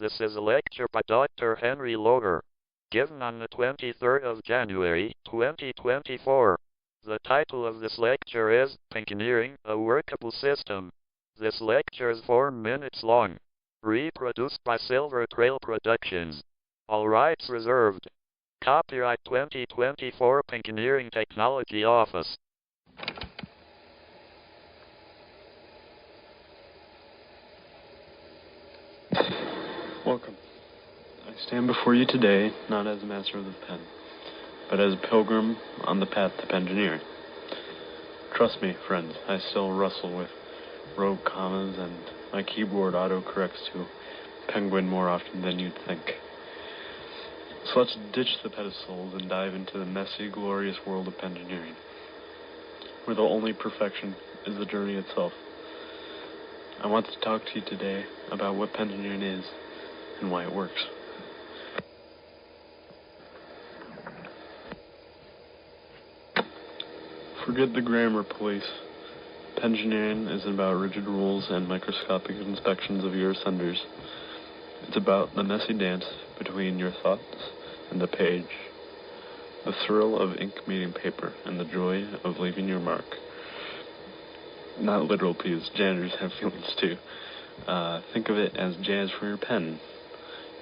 This is a lecture by Dr. Henry Loger, given on the 23rd of January, 2024. The title of this lecture is Pengineering, a Workable System. This lecture is 4 minutes long. Reproduced by Silver Trail Productions. All rights reserved. Copyright 2024 Pengineering Technology Office. Welcome. I stand before you today not as a master of the pen, but as a pilgrim on the path to Pengineering. Trust me, friends, I still wrestle with rogue commas, and my keyboard autocorrects to penguin more often than you'd think. So let's ditch the pedestals and dive into the messy, glorious world of Pengineering, where the only perfection is the journey itself. I want to talk to you today about what Pengineering is and why it works. Forget the grammar police. Pengineering isn't about rigid rules and microscopic inspections of your senders. It's about the messy dance between your thoughts and the page, the thrill of ink meeting paper, and the joy of leaving your mark. Not literal, because janitors have feelings too. Think of it as jazz for your pen.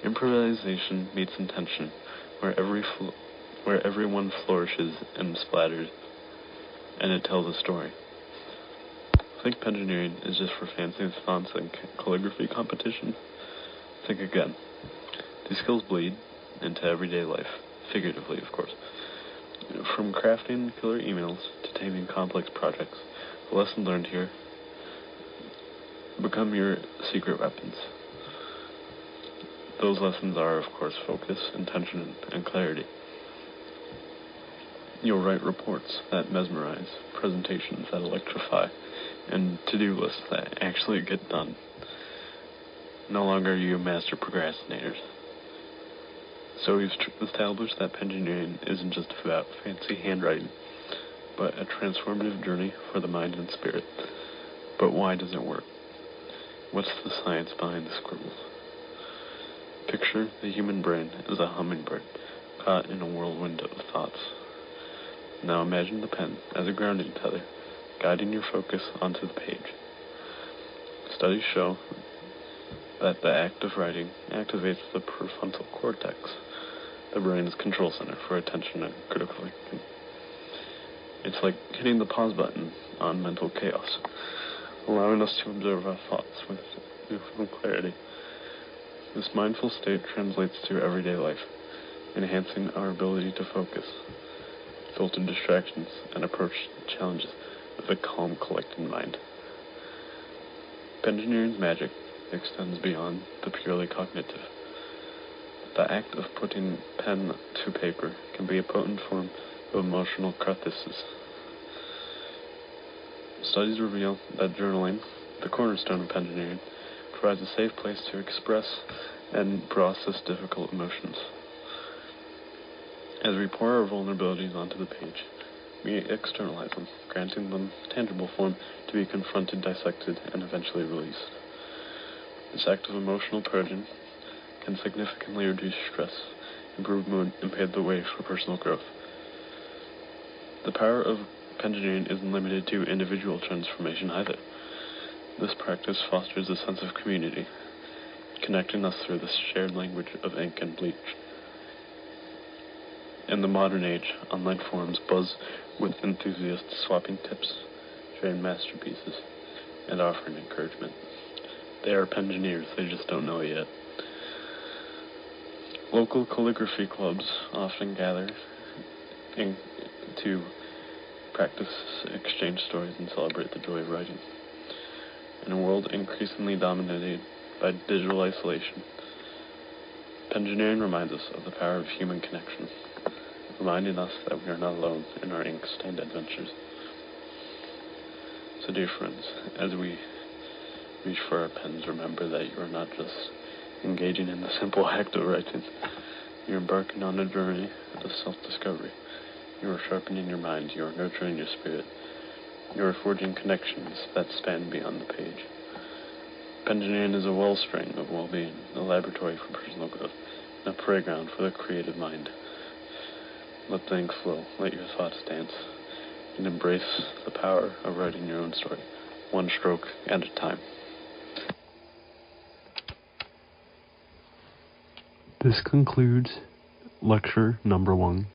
Improvisation meets intention, where everyone flourishes and splatters, and it tells a story. Think Pengineering is just for fancy fonts and calligraphy competition? Think again. These skills bleed into everyday life, figuratively, of course. From crafting killer emails to taming complex projects, the lesson learned here become your secret weapons. Those lessons are, of course, focus, intention, and clarity. You'll write reports that mesmerize, presentations that electrify, and to-do lists that actually get done. No longer are you master procrastinators. So we've established that Pengineering isn't just about fancy handwriting, but a transformative journey for the mind and spirit. But why does it work? What's the science behind the scribbles? Picture the human brain as a hummingbird caught in a whirlwind of thoughts. Now imagine the pen as a grounding tether, guiding your focus onto the page. Studies show that the act of writing activates the prefrontal cortex, the brain's control center for attention and critical thinking. It's like hitting the pause button on mental chaos, allowing us to observe our thoughts with newfound clarity. This mindful state translates to everyday life, enhancing our ability to focus, filter distractions, and approach challenges with a calm, collected mind. Pengineering's magic extends beyond the purely cognitive. The act of putting pen to paper can be a potent form of emotional catharsis. Studies reveal that journaling, the cornerstone of Pengineering, provides a safe place to express and process difficult emotions. As we pour our vulnerabilities onto the page, we externalize them, granting them tangible form to be confronted, dissected, and eventually released. This act of emotional purging can significantly reduce stress, improve mood, and pave the way for personal growth. The power of Pengineering isn't limited to individual transformation either. This practice fosters a sense of community, connecting us through this shared language of ink and bleach. In the modern age, online forums buzz with enthusiasts swapping tips, sharing masterpieces, and offering encouragement. They are Pengineers, they just don't know it yet. Local calligraphy clubs often gather to practice, exchange stories, and celebrate the joy of writing. In a world increasingly dominated by digital isolation, Pengineering reminds us of the power of human connection, reminding us that we are not alone in our ink-stained adventures. So dear friends, as we reach for our pens, remember that you are not just engaging in the simple act of writing. You're embarking on a journey of self-discovery. You are sharpening your mind. You are nurturing your spirit. You are forging connections that span beyond the page. Pengineering is a wellspring of well-being, a laboratory for personal growth, and a playground for the creative mind. Let things flow, let your thoughts dance, and embrace the power of writing your own story, one stroke at a time. This concludes lecture number 1.